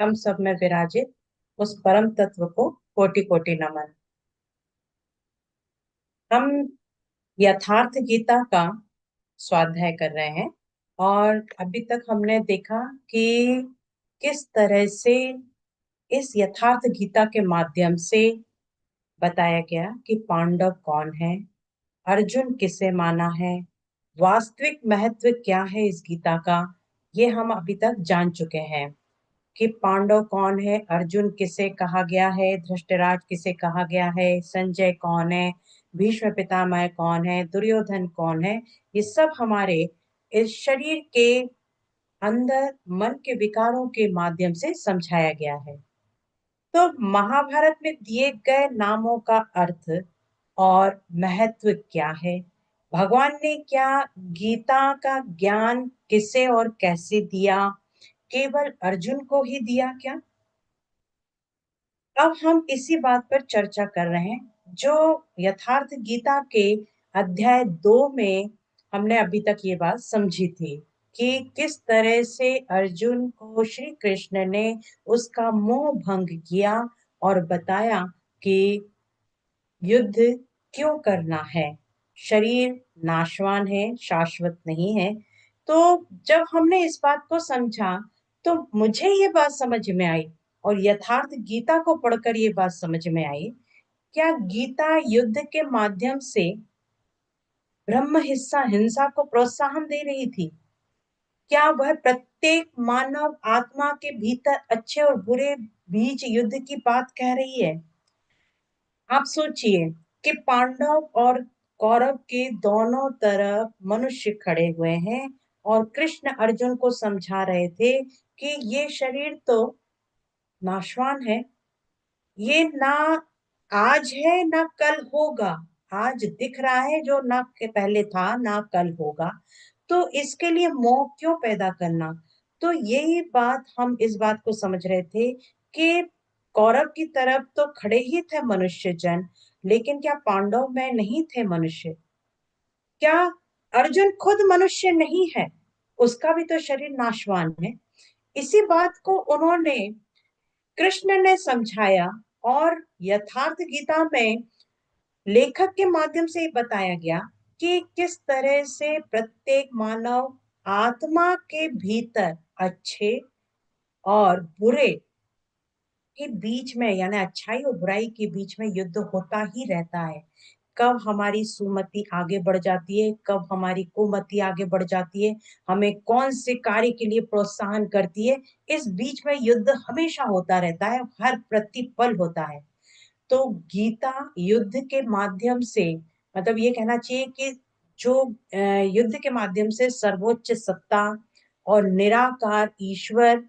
हम सब में विराजित उस परम तत्व को कोटि कोटि नमन। हम यथार्थ गीता का स्वाध्याय कर रहे हैं और अभी तक हमने देखा कि किस तरह से इस यथार्थ गीता के माध्यम से बताया गया कि पांडव कौन है, अर्जुन किसे माना है, वास्तविक महत्व क्या है इस गीता का। ये हम अभी तक जान चुके हैं कि पांडव कौन है, अर्जुन किसे कहा गया है, धृतराज किसे कहा गया है, संजय कौन है, भीष्म पितामह कौन है, दुर्योधन कौन है। ये सब हमारे इस शरीर के अंदर मन के विकारों के माध्यम से समझाया गया है। तो महाभारत में दिए गए नामों का अर्थ और महत्व क्या है, भगवान ने क्या गीता का ज्ञान किसे और कैसे दिया, केवल अर्जुन को ही दिया क्या। अब हम इसी बात पर चर्चा कर रहे हैं जो यथार्थ गीता के अध्याय 2 में हमने अभी तक ये बात समझी थी कि किस तरह से अर्जुन को श्री कृष्ण ने उसका मोह भंग किया और बताया कि युद्ध क्यों करना है, शरीर नाशवान है, शाश्वत नहीं है। तो जब हमने इस बात को समझा तो मुझे ये बात समझ में आई और यथार्थ गीता को पढ़कर ये बात समझ में आई, क्या गीता युद्ध के माध्यम से ब्रह्म हिस्सा हिंसा को प्रोत्साहन दे रही थी? क्या वह प्रत्येक मानव आत्मा के भीतर अच्छे और बुरे बीच युद्ध की बात कह रही है? आप सोचिए कि पांडव और कौरव के दोनों तरफ मनुष्य खड़े हुए हैं और कृष्ण अर्जुन को समझा रहे थे कि ये शरीर तो नाशवान है, ये ना आज है ना कल होगा। आज दिख रहा है जो ना के पहले था ना कल होगा, तो इसके लिए मोह क्यों पैदा करना। तो यही बात हम इस बात को समझ रहे थे कि कौरव की तरफ तो खड़े ही थे मनुष्य जन, लेकिन क्या पांडव में नहीं थे मनुष्य? क्या अर्जुन खुद मनुष्य नहीं है? उसका भी तो शरीर नाशवान है। इसी बात को उन्होंने कृष्ण ने समझाया और यथार्थ गीता में लेखक के माध्यम से बताया गया कि किस तरह से प्रत्येक मानव आत्मा के भीतर अच्छे और बुरे के बीच में, यानी अच्छाई और बुराई के बीच में युद्ध होता ही रहता है। कब हमारी सुमति आगे बढ़ जाती है, कब हमारी कुमति आगे बढ़ जाती है, हमें कौन से कार्य के लिए प्रोत्साहन करती है, इस बीच में युद्ध हमेशा होता रहता है, हर प्रतिपल होता है। तो गीता युद्ध के माध्यम से, मतलब ये कहना चाहिए कि जो युद्ध के माध्यम से सर्वोच्च सत्ता और निराकार ईश्वर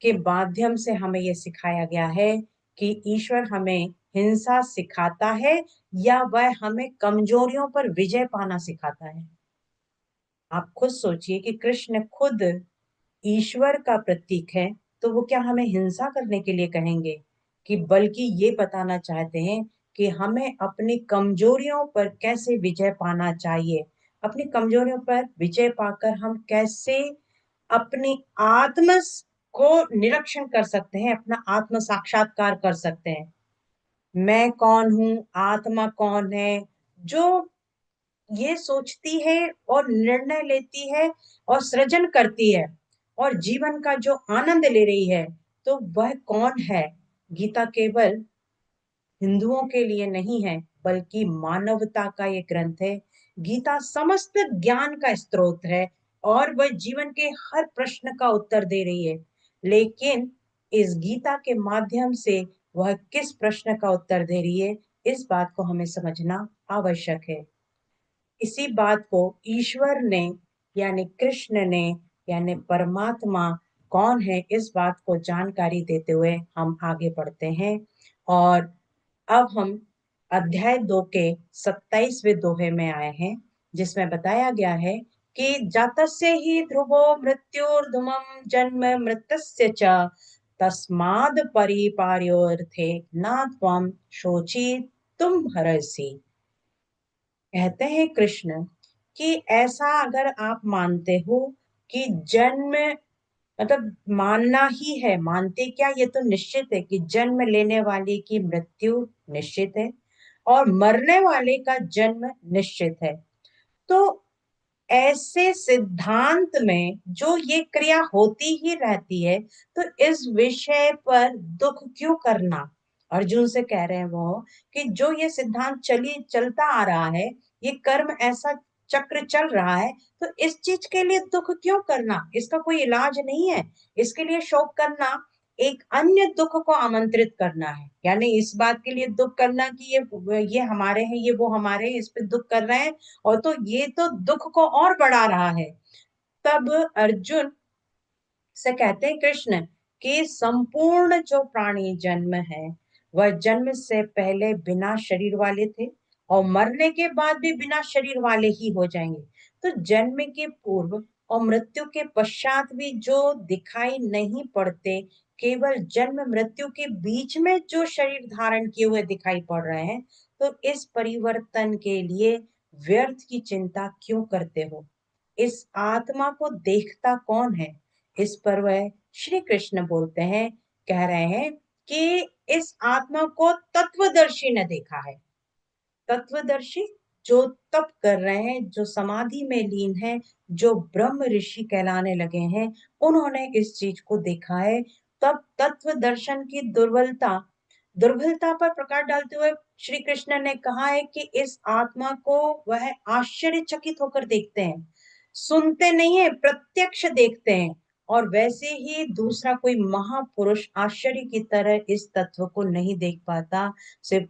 के माध्यम से हमें यह सिखाया गया है कि ईश्वर हमें हिंसा सिखाता है या वह हमें कमजोरियों पर विजय पाना सिखाता है। आप खुद सोचिए कि कृष्ण खुद ईश्वर का प्रतीक है, तो वो क्या हमें हिंसा करने के लिए कहेंगे, कि बल्कि ये बताना चाहते हैं कि हमें अपनी कमजोरियों पर कैसे विजय पाना चाहिए। अपनी कमजोरियों पर विजय पाकर हम कैसे अपनी आत्म को निरीक्षण कर सकते हैं, अपना आत्म साक्षात्कार कर सकते हैं। मैं कौन हूँ, आत्मा कौन है, जो ये सोचती है और निर्णय लेती है और सृजन करती है और जीवन का जो आनंद ले रही है, तो वह कौन है। गीता केवल हिंदुओं के लिए नहीं है, बल्कि मानवता का ये ग्रंथ है। गीता समस्त ज्ञान का स्रोत है और वह जीवन के हर प्रश्न का उत्तर दे रही है। लेकिन इस गीता के माध्यम से वह किस प्रश्न का उत्तर दे रही है, इस बात को हमें समझना आवश्यक है। इसी बात को ईश्वर ने, यानी कृष्ण ने, यानी परमात्मा कौन है, इस बात को जानकारी देते हुए हम आगे बढ़ते हैं। और अब हम अध्याय 2 के 27वें दोहे में आए हैं, जिसमें बताया गया है कि जातस्य ही ध्रुवो मृत्युर्धुमं जन्म मृतस्य च तस्माद् परिपार्योर्थे न त्वं शोचि तुम हरसि। कहते हैं कृष्ण कि ऐसा अगर आप मानते हो कि जन्म मतलब मानना ही है, मानते क्या, ये तो निश्चित है कि जन्म लेने वाले की मृत्यु निश्चित है और मरने वाले का जन्म निश्चित है। तो ऐसे सिद्धांत में जो ये क्रिया होती ही रहती है, तो इस विषय पर दुख क्यों करना। अर्जुन से कह रहे हैं वो कि जो ये सिद्धांत चलता आ रहा है, ये कर्म ऐसा चक्र चल रहा है, तो इस चीज के लिए दुख क्यों करना, इसका कोई इलाज नहीं है। इसके लिए शोक करना एक अन्य दुख को आमंत्रित करना है, यानी इस बात के लिए दुख करना कि ये हमारे हैं, ये वो हमारे हैं, इस पे दुख कर रहे हैं, और तो ये तो दुख को और बढ़ा रहा है। तब अर्जुन से कहते हैं कृष्ण कि संपूर्ण जो प्राणी जन्म है, वह जन्म से पहले बिना शरीर वाले थे और मरने के बाद भी बिना शरीर वाले ही हो जाएंगे। तो जन्म के पूर्व और मृत्यु के पश्चात भी जो दिखाई नहीं पड़ते, केवल जन्म मृत्यु के बीच में जो शरीर धारण किए हुए दिखाई पड़ रहे हैं, तो इस परिवर्तन के लिए व्यर्थ की चिंता क्यों करते हो। इस आत्मा को देखता कौन है। इस पर वह श्री कृष्ण बोलते हैं, कह रहे हैं कि इस आत्मा को तत्वदर्शी ने देखा है। तत्वदर्शी जो तप कर रहे हैं, जो समाधि में लीन है, जो ब्रह्म ऋषि कहलाने लगे हैं, उन्होंने इस चीज को देखा है। तब तत्व दर्शन की दुर्बलता पर प्रकाश डालते हुए श्री कृष्ण ने कहा है कि इस आत्मा को वह आश्चर्यचकित होकर देखते हैं, सुनते नहीं है, प्रत्यक्ष देखते हैं। और वैसे ही दूसरा कोई महापुरुष आश्चर्य की तरह इस तत्व को नहीं देख पाता। सिर्फ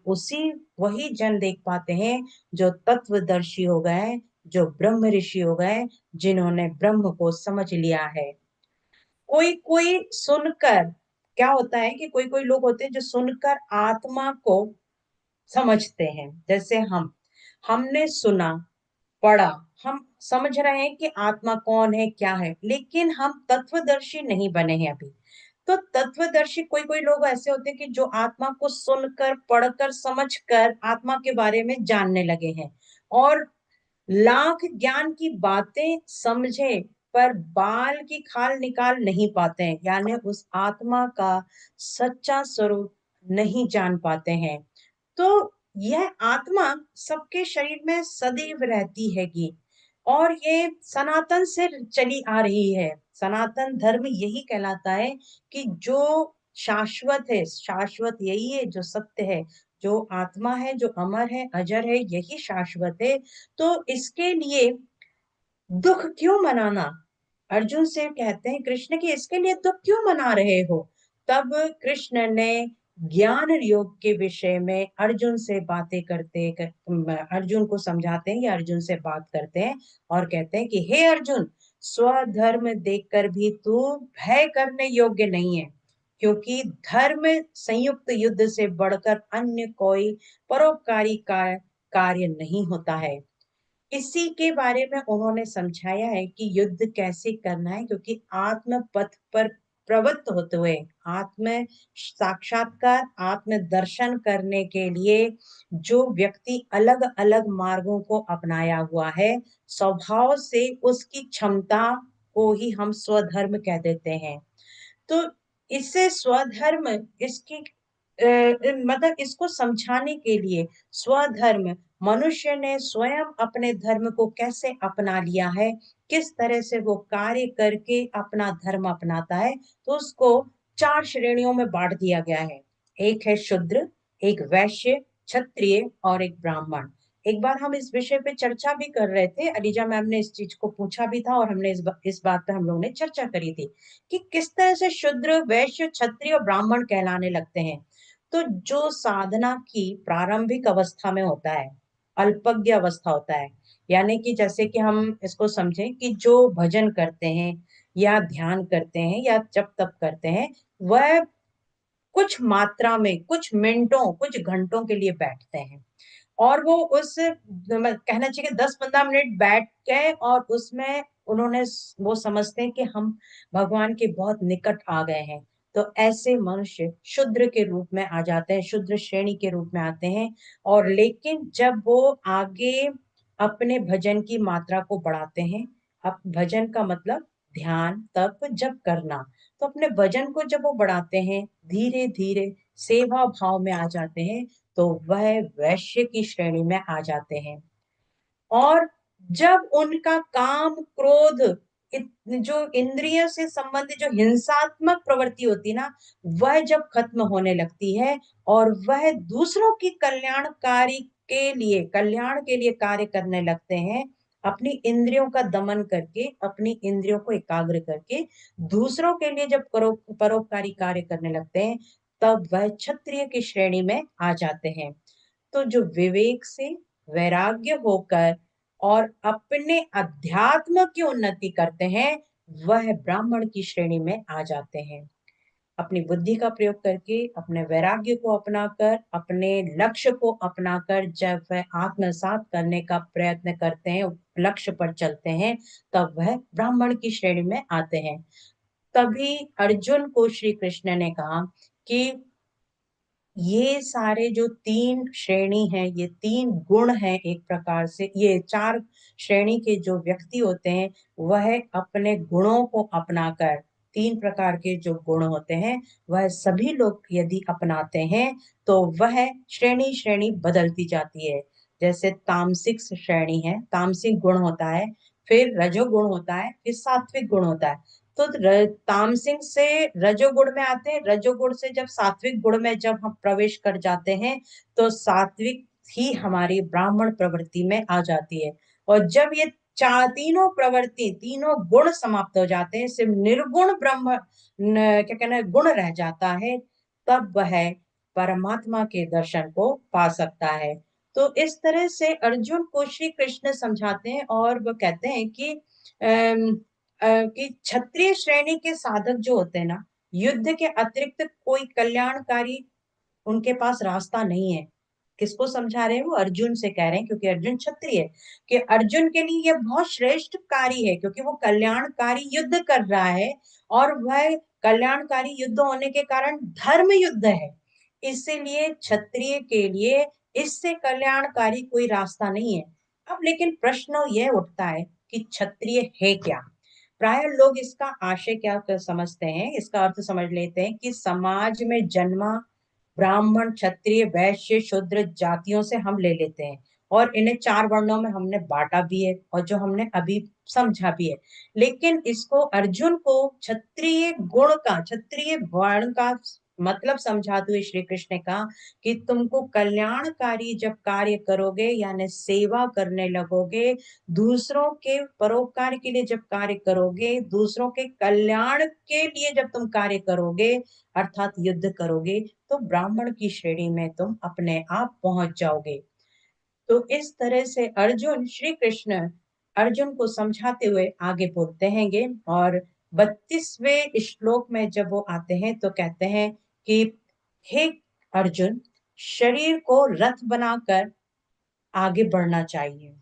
वही जन देख पाते हैं जो तत्वदर्शी हो गए, जो ब्रह्म ऋषि हो गए, जिन्होंने ब्रह्म को समझ लिया है। कोई कोई सुनकर, क्या होता है कि कोई कोई लोग होते हैं जो सुनकर आत्मा को समझते हैं। जैसे हमने सुना, पढ़ा, हम समझ रहे हैं कि आत्मा कौन है, क्या है, लेकिन हम तत्वदर्शी नहीं बने हैं अभी। तो तत्वदर्शी कोई कोई लोग ऐसे होते हैं कि जो आत्मा को सुनकर, पढ़कर, समझकर आत्मा के बारे में जानने लगे हैं, और लाख ज्ञान की बातें समझे पर बाल की खाल निकाल नहीं पाते हैं, यानी उस आत्मा का सच्चा स्वरूप नहीं जान पाते हैं। तो यह आत्मा सबके शरीर में सदैव रहती हैगी, और ये सनातन से चली आ रही है। सनातन धर्म यही कहलाता है कि जो शाश्वत है, शाश्वत यही है, जो सत्य है, जो आत्मा है, जो अमर है, अजर है, यही शाश्वत है। तो इसके लिए दुख क्यों मनाना। अर्जुन से कहते हैं कृष्ण कि इसके लिए दुख क्यों मना रहे हो। तब कृष्ण ने ज्ञान योग के विषय में अर्जुन से बातें अर्जुन को समझाते हैं, या अर्जुन से बात करते हैं और कहते हैं कि हे अर्जुन, स्वधर्म देखकर भी तू भय करने योग्य नहीं है, क्योंकि धर्म संयुक्त युद्ध से बढ़कर अन्य कोई परोपकारी कार्य नहीं होता है। इसी के बारे में उन्होंने समझाया है कि युद्ध कैसे करना है, क्योंकि आत्म पथ पर प्रवृत्त होते हुए, आत्म साक्षात्कार, आत्म दर्शन करने के लिए जो व्यक्ति अलग अलग मार्गों को अपनाया हुआ है, स्वभाव से उसकी क्षमता को ही हम स्वधर्म कह देते हैं। तो इससे स्वधर्म, इसकी मतलब इसको समझाने के लिए स्वधर्म, मनुष्य ने स्वयं अपने धर्म को कैसे अपना लिया है, किस तरह से वो कार्य करके अपना धर्म अपनाता है, तो उसको चार श्रेणियों में बांट दिया गया है। एक है शूद्र, एक वैश्य, क्षत्रिय और एक ब्राह्मण। एक बार हम इस विषय पे चर्चा भी कर रहे थे, अलीजा मैम ने इस चीज को पूछा भी था, और हमने इस बात पे हम लोगों ने चर्चा करी थी कि किस तरह से शूद्र, वैश्य, क्षत्रिय और ब्राह्मण कहलाने लगते हैं। तो जो साधना की प्रारंभिक अवस्था में होता है, अल्पज्ञ अवस्था होता है, यानी कि जैसे कि हम इसको समझें कि जो भजन करते हैं या ध्यान करते हैं या जप तप करते हैं, वह कुछ मात्रा में, कुछ मिनटों, कुछ घंटों के लिए बैठते हैं, और वो उस कहना चाहिए 10-15 मिनट बैठ के, और उसमें उन्होंने वो समझते हैं कि हम भगवान के बहुत निकट आ गए हैं। तो ऐसे मनुष्य शूद्र के रूप में आ जाते हैं, शूद्र श्रेणी के रूप में आते हैं। और लेकिन जब वो आगे अपने भजन की मात्रा को बढ़ाते हैं, अब भजन का मतलब ध्यान, तप, जप करना। तो अपने वजन को जब वो बढ़ाते हैं, धीरे धीरे सेवा भाव में आ जाते हैं, तो वह वैश्य की श्रेणी में आ जाते हैं। और जब उनका काम, क्रोध, जो इंद्रिय से संबंधित जो हिंसात्मक प्रवृत्ति होती है ना, वह जब खत्म होने लगती है और वह दूसरों की कल्याण के लिए कार्य करने लगते हैं, अपनी इंद्रियों का दमन करके, अपनी इंद्रियों को एकाग्र करके दूसरों के लिए जब परोपकारी कार्य करने लगते हैं, तब वह क्षत्रिय की श्रेणी में आ जाते हैं। तो जो विवेक से वैराग्य होकर और अपने अध्यात्म की उन्नति करते हैं, वह ब्राह्मण की श्रेणी में आ जाते हैं। अपनी बुद्धि का प्रयोग करके, अपने वैराग्य को अपनाकर, अपने लक्ष्य को अपनाकर जब वह आत्मसात करने का प्रयत्न करते हैं, लक्ष्य पर चलते हैं, तब वह ब्राह्मण की श्रेणी में आते हैं। तभी अर्जुन को श्री कृष्ण ने कहा कि ये सारे जो तीन श्रेणी हैं, ये तीन गुण हैं, एक प्रकार से ये चार श्रेणी के जो व्यक्ति होते हैं, वह अपने गुणों को अपनाकर, तीन प्रकार के जो गुण होते हैं, वह सभी लोग यदि अपनाते हैं, तो वह श्रेणी श्रेणी बदलती जाती है। जैसे तामसिक श्रेणी है, तामसिक गुण होता है, फिर रजोगुण होता है, फिर सात्विक गुण होता है। तो तामसिक से रजोगुण में आते हैं, रजोगुण से जब सात्विक गुण में जब हम प्रवेश कर जाते हैं, तो सात्विक ही हमारी ब्राह्मण प्रवृत्ति में आ जाती है। और जब ये चार तीनों प्रवृत्ति, तीनों गुण समाप्त हो जाते हैं, सिर्फ निर्गुण क्या कहना है, गुण रह जाता है, तब वह परमात्मा के दर्शन को पा सकता है। तो इस तरह से अर्जुन को श्री कृष्ण समझाते हैं और वो कहते हैं कि क्षत्रिय श्रेणी के साधक जो होते हैं ना, युद्ध के अतिरिक्त कोई कल्याणकारी उनके पास रास्ता नहीं है। किसको समझा रहे हैं? वो अर्जुन से कह रहे हैं, क्योंकि अर्जुन क्षत्रिय है, कि अर्जुन के लिए यह बहुत श्रेष्ठ कार्य है, क्योंकि वो कल्याणकारी युद्ध कर रहा है, और वह कल्याणकारी युद्ध होने के कारण धर्म युद्ध है। इसीलिए क्षत्रिय के लिए इससे कल्याणकारी कोई रास्ता नहीं है। अब लेकिन प्रश्न यह उठता है कि क्षत्रिय है क्या? प्राय लोग इसका आशय क्या समझते हैं, इसका अर्थ समझ लेते हैं कि समाज में जन्मा ब्राह्मण, क्षत्रिय, वैश्य, शूद्र जातियों से हम ले लेते हैं, और इन्हें चार वर्णों में हमने बांटा भी है, और जो हमने अभी समझा भी है। लेकिन इसको अर्जुन को क्षत्रिय गुण का, क्षत्रिय वर्ण का मतलब समझाते हुए श्री कृष्ण ने कहा कि तुमको कल्याणकारी जब कार्य करोगे, यानी सेवा करने लगोगे, दूसरों के परोपकार के लिए जब कार्य करोगे, दूसरों के कल्याण के लिए जब तुम कार्य करोगे, अर्थात युद्ध करोगे, तो ब्राह्मण की श्रेणी में तुम अपने आप पहुंच जाओगे। तो इस तरह से अर्जुन, श्री कृष्ण अर्जुन को समझाते हुए आगे बोलते हैंगे। और 32वें श्लोक में जब वो आते हैं, तो कहते हैं कि हे अर्जुन, शरीर को रथ बनाकर आगे बढ़ना चाहिए।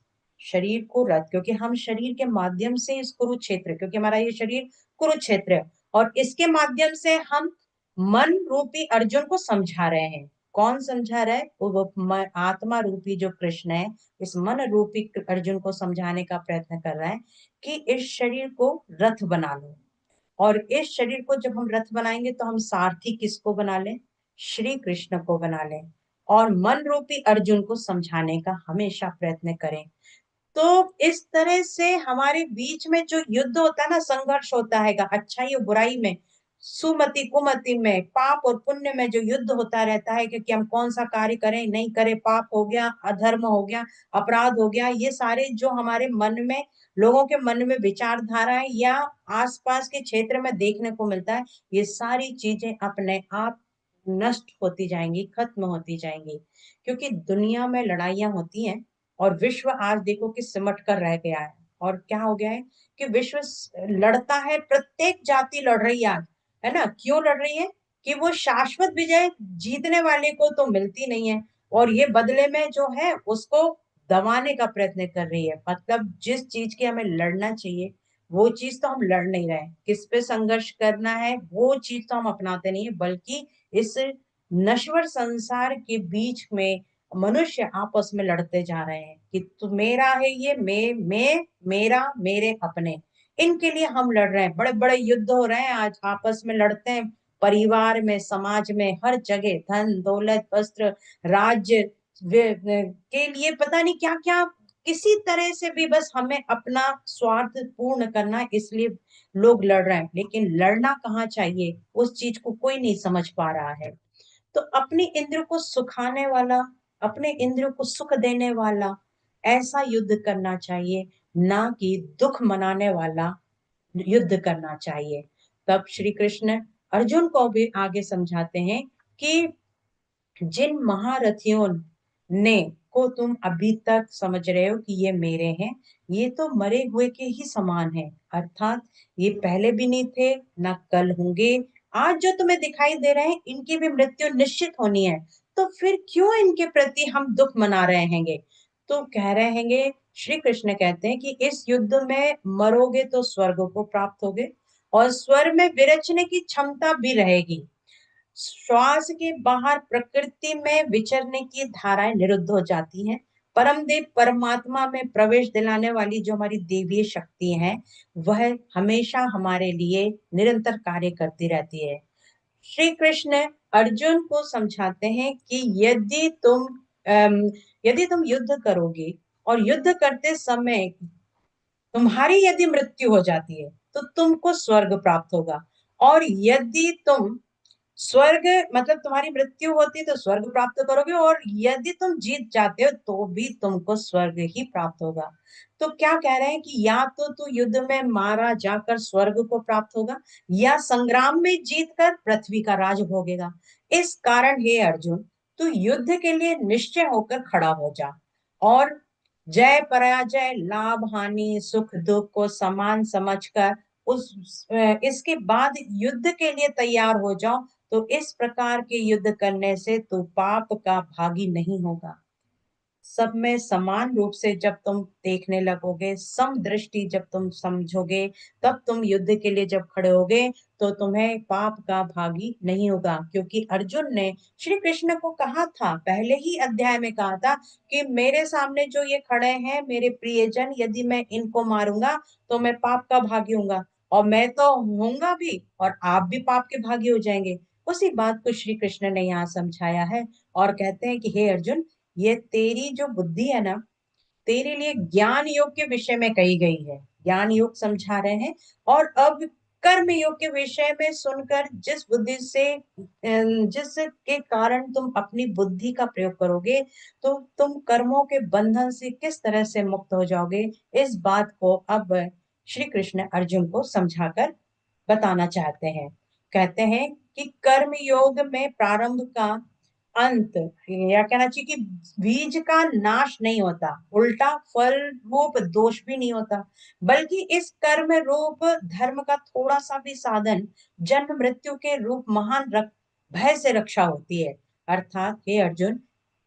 शरीर को रथ, क्योंकि हम शरीर के माध्यम से इस कुरुक्षेत्र, क्योंकि हमारा ये शरीर कुरुक्षेत्र है, और इसके माध्यम से हम मन रूपी अर्जुन को समझा रहे हैं। कौन समझा रहा है? आत्मा रूपी जो कृष्ण है, इस मन रूपी अर्जुन को समझाने का प्रयत्न कर रहा है कि इस शरीर को रथ बना लो। और इस शरीर को जब हम रथ बनाएंगे, तो हम सारथी किसको बना लें? श्री कृष्ण को बना लें, और मन रूपी अर्जुन को समझाने का हमेशा प्रयत्न करें। तो इस तरह से हमारे बीच में जो युद्ध होता है ना, संघर्ष होता है, अच्छाई और बुराई में, सुमति कुमति में, पाप और पुण्य में जो युद्ध होता रहता है, कि हम कौन सा कार्य करें, नहीं करें, पाप हो गया, अधर्म हो गया, अपराध हो गया, ये सारे जो हमारे मन में, लोगों के मन में विचारधाराएं या आसपास के क्षेत्र में देखने को मिलता है, ये सारी चीजें अपने आप नष्ट होती जाएंगी, खत्म होती जाएंगी। क्योंकि दुनिया में लड़ाइयां होती हैं, और विश्व आज देखो कि सिमट कर रह गया है। और क्या हो गया है कि विश्व लड़ता है, प्रत्येक जाति लड़ रही है आज, है ना? क्यों लड़ रही है? कि वो शाश्वत विजय जीतने वाले को तो मिलती नहीं है, और ये बदले में जो है उसको दबाने का प्रयत्न कर रही है। मतलब जिस चीज की हमें लड़ना चाहिए, वो चीज तो हम लड़ नहीं रहे। किस पे संघर्ष करना है, वो चीज तो हम अपनाते नहीं है, बल्कि इस नश्वर संसार के बीच में मनुष्य आपस में लड़ते जा रहे हैं कि तू मेरा है, ये मैं, मेरा, मेरे अपने। इनके लिए हम लड़ रहे हैं, बड़े बड़े युद्ध हो रहे हैं आज, आपस में लड़ते हैं, परिवार में, समाज में, हर जगह धन दौलत वस्त्र राज्य के लिए पता नहीं क्या क्या, किसी तरह से भी बस हमें अपना स्वार्थ पूर्ण करना है, इसलिए लोग लड़ रहे हैं। लेकिन लड़ना कहाँ चाहिए, उस चीज को कोई नहीं समझ पा रहा है। तो अपने इंद्र को सुखाने वाला, अपने इंद्र को सुख देने वाला ऐसा युद्ध करना चाहिए, ना कि दुख मनाने वाला युद्ध करना चाहिए। तब श्री कृष्ण अर्जुन को भी आगे समझाते हैं कि जिन महारथियों ने को तुम अभी तक समझ रहे हो कि ये मेरे हैं, ये तो मरे हुए के ही समान है, अर्थात ये पहले भी नहीं थे, ना कल होंगे। आज जो तुम्हें दिखाई दे रहे हैं, इनकी भी मृत्यु निश्चित होनी है, तो फिर क्यों इनके प्रति हम दुख मना रहे हैंगे। तो कह रहे हैंगे, श्री कृष्ण कहते हैं कि इस युद्ध में मरोगे तो स्वर्ग को प्राप्त होगे, और स्वर्ग में विरचने की क्षमता भी रहेगी। श्वास के बाहर प्रकृति में विचरने की धाराएं निरुद्ध हो जाती हैं। परम देव परमात्मा में प्रवेश दिलाने वाली जो हमारी देवीय शक्ति है, वह हमेशा हमारे लिए निरंतर कार्य करती रहती है। श्री कृष्ण अर्जुन को समझाते हैं कि अम, यदि तुम युद्ध करोगे और युद्ध करते समय तुम्हारी यदि मृत्यु हो जाती है, तो तुमको स्वर्ग प्राप्त होगा। और यदि तुम स्वर्ग मतलब तुम्हारी मृत्यु होती है तो स्वर्ग प्राप्त करोगे, और यदि तुम जीत जाते हो तो भी तुमको स्वर्ग ही प्राप्त होगा। तो क्या कह रहे हैं कि या तो तू युद्ध में मारा जाकर स्वर्ग को प्राप्त होगा, या संग्राम में जीत कर पृथ्वी का राज भोगेगा। इस कारण हे अर्जुन, तू युद्ध के लिए निश्चय होकर खड़ा हो जा, और जय पराजय लाभ हानि सुख दुख को समान समझकर इसके बाद युद्ध के लिए तैयार हो जाओ। तो इस प्रकार के युद्ध करने से तू पाप का भागी नहीं होगा। सब में समान रूप से जब तुम देखने लगोगे, सम दृष्टि जब तुम समझोगे, तब तुम युद्ध के लिए जब खड़े होगे, तो तुम्हें पाप का भागी नहीं होगा। क्योंकि अर्जुन ने श्री कृष्ण को कहा था, पहले ही अध्याय में कहा था कि मेरे सामने जो ये खड़े हैं मेरे प्रियजन, यदि मैं इनको मारूंगा तो मैं पाप का भागी होऊंगा, और मैं तो होऊंगा भी और आप भी पाप के भागी हो जाएंगे। उसी बात को श्री कृष्ण ने यहाँ समझाया है, और कहते हैं कि हे अर्जुन, ये तेरी जो बुद्धि है ना, तेरे लिए ज्ञान योग के विषय में कही गई है, ज्ञान योग समझा रहे हैं। और अब कर्म योग के विषय में सुनकर जिस बुद्धि से जिसके कारण तुम अपनी बुद्धि का प्रयोग करोगे, तो तुम कर्मों के बंधन से किस तरह से मुक्त हो जाओगे, इस बात को अब श्री कृष्ण अर्जुन को समझाकर बताना चाहते हैं। कहते हैं कि कर्म योग में प्रारंभ का अंत, या कहना चाहिए कि बीज का नाश नहीं होता, उल्टा फल रूप दोष भी नहीं होता, बल्कि इस कर्म रूप धर्म का थोड़ा सा भी साधन जन्म मृत्यु के रूप महान भय से रक्षा होती है। अर्थात हे अर्जुन,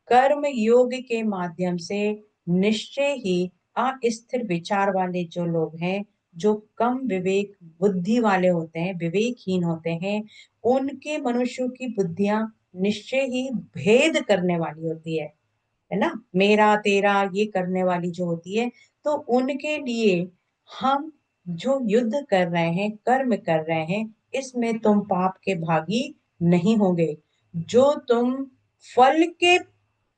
कर्म योग के माध्यम से निश्चय ही अस्थिर विचार वाले जो लोग हैं, जो कम विवेक बुद्धि वाले होते हैं, विवेकहीन होते हैं, उनके मनुष्यों की बुद्धियां निश्चय ही भेद करने वाली होती है ना, मेरा तेरा ये करने वाली जो होती है। तो उनके लिए हम जो युद्ध कर रहे हैं, कर्म कर रहे हैं, इसमें तुम पाप के भागी नहीं होंगे। जो तुम फल के,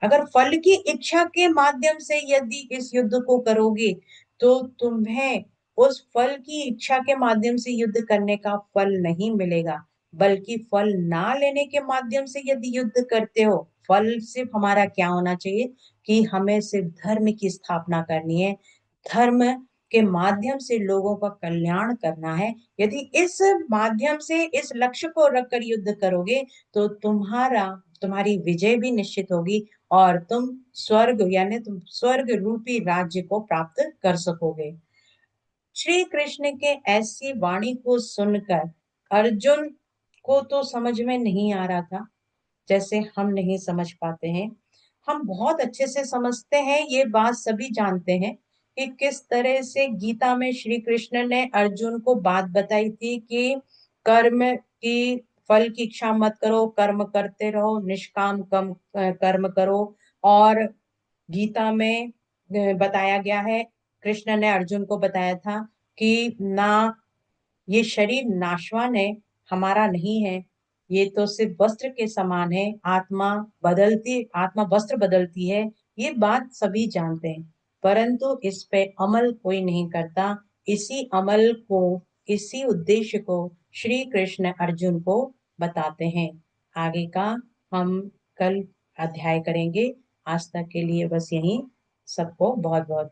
अगर फल की इच्छा के माध्यम से यदि इस युद्ध को करोगे, तो तुम्हें उस फल की इच्छा के माध्यम से युद्ध करने का फल नहीं मिलेगा, बल्कि फल ना लेने के माध्यम से यदि युद्ध करते हो, फल सिर्फ हमारा क्या होना चाहिए कि हमें सिर्फ धर्म की स्थापना करनी है, धर्म के माध्यम से लोगों का कल्याण करना है। यदि इस माध्यम से इस लक्ष्य को रखकर युद्ध करोगे, तो तुम्हारी विजय भी निश्चित होगी, और तुम स्वर्ग यानी तुम स्वर्ग रूपी राज्य को प्राप्त कर सकोगे। श्री कृष्ण के ऐसी वाणी को सुनकर अर्जुन को तो समझ में नहीं आ रहा था, जैसे हम नहीं समझ पाते हैं। हम बहुत अच्छे से समझते हैं, ये बात सभी जानते हैं कि किस तरह से गीता में श्री कृष्ण ने अर्जुन को बात बताई थी कि कर्म की फल की इच्छा मत करो, कर्म करते रहो, निष्काम कर्म करो। और गीता में बताया गया है, कृष्ण ने अर्जुन को बताया था कि ना ये शरीर नाशवान है, हमारा नहीं है। ये तो सिर्फ वस्त्र के समान है। आत्मा वस्त्र बदलती है, ये बात सभी जानते हैं, परंतु इस पे अमल कोई नहीं करता। इसी अमल को, इसी उद्देश्य को श्री कृष्ण अर्जुन को बताते हैं। आगे का हम कल अध्याय करेंगे। आज तक के लिए बस यही। सबको बहुत बहुत